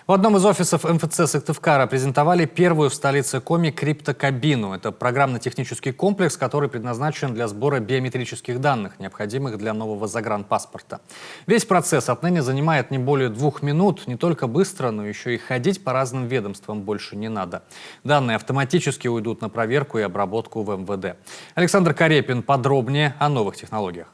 В одном из офисов МФЦ Сыктывкара презентовали первую в столице Коми криптокабину. Это программно-технический комплекс, который предназначен для сбора биометрических данных, необходимых для нового загранпаспорта. Весь процесс отныне занимает не более 2 минут. Не только быстро, но еще и ходить по разным ведомствам больше не надо. Данные автоматически уйдут на проверку и обработку в МВД. Александр Карепин подробнее о новых технологиях.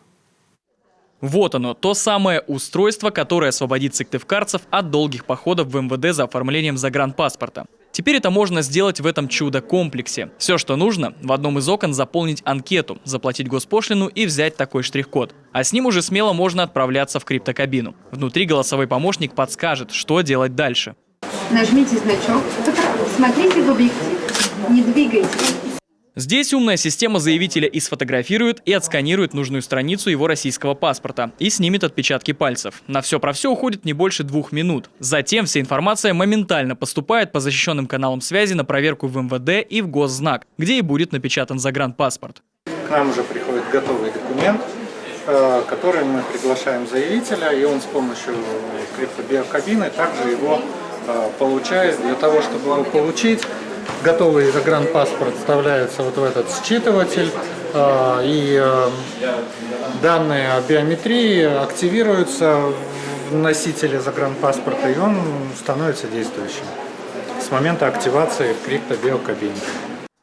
Вот оно, то самое устройство, которое освободит сыктывкарцев от долгих походов в МВД за оформлением загранпаспорта. Теперь это можно сделать в этом чудо-комплексе. Все, что нужно, в одном из окон заполнить анкету, заплатить госпошлину и взять такой штрих-код. А с ним уже смело можно отправляться в криптокабину. Внутри голосовой помощник подскажет, что делать дальше. Нажмите значок, смотрите в объектив, не двигайтесь. Здесь умная система заявителя и сфотографирует, и отсканирует нужную страницу его российского паспорта и снимет отпечатки пальцев. На все про все уходит не больше 2 минут. Затем вся информация моментально поступает по защищенным каналам связи на проверку в МВД и в Госзнак, где и будет напечатан загранпаспорт. К нам уже приходит готовый документ, который мы приглашаем заявителя, и он с помощью криптобиокабины также его получает. Для того, чтобы его получить, готовый загранпаспорт вставляется вот в этот считыватель, и данные о биометрии активируются в носителе загранпаспорта, и он становится действующим с момента активации в криптобиокабине.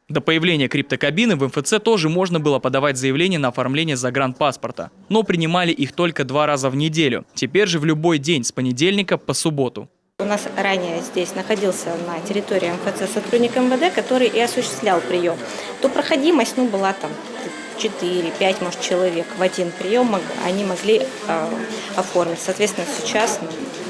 До появления криптокабины в МФЦ тоже можно было подавать заявление на оформление загранпаспорта. Но принимали их только 2 раза в неделю. Теперь же в любой день с понедельника по субботу. У нас ранее здесь находился на территории МФЦ сотрудник МВД, который и осуществлял прием. То проходимость была там 4-5, может, человек в один прием они могли оформить. Соответственно, сейчас,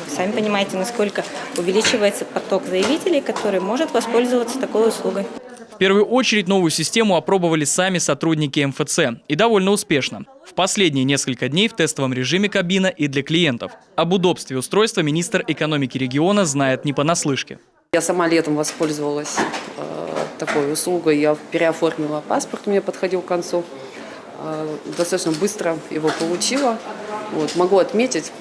сами понимаете, насколько увеличивается поток заявителей, который может воспользоваться такой услугой. В первую очередь новую систему опробовали сами сотрудники МФЦ. И довольно успешно. В последние несколько дней в тестовом режиме кабина и для клиентов. Об удобстве устройства министр экономики региона знает не понаслышке. Я сама летом воспользовалась такой услугой. Я переоформила паспорт, мне подходил к концу. Достаточно быстро его получила. Могу отметить,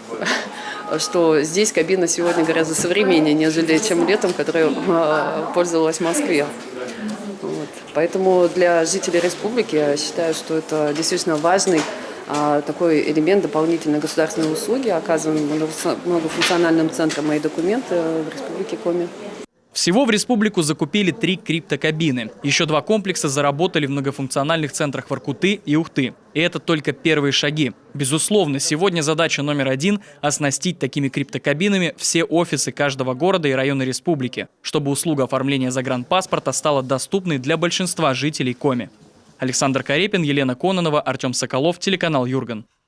что здесь кабина сегодня гораздо современнее, нежели чем летом, которой пользовалась в Москве. Поэтому для жителей республики я считаю, что это действительно важный такой элемент дополнительной государственной услуги, оказываемой многофункциональным центром «Мои документы» в республике Коми. Всего в республику закупили 3 криптокабины. Еще 2 комплекса заработали в многофункциональных центрах Воркуты и Ухты. И это только первые шаги. Безусловно, сегодня задача номер 1 – оснастить такими криптокабинами все офисы каждого города и района республики, чтобы услуга оформления загранпаспорта стала доступной для большинства жителей Коми. Александр Карепин, Елена Кононова, Артем Соколов, телеканал Юрган.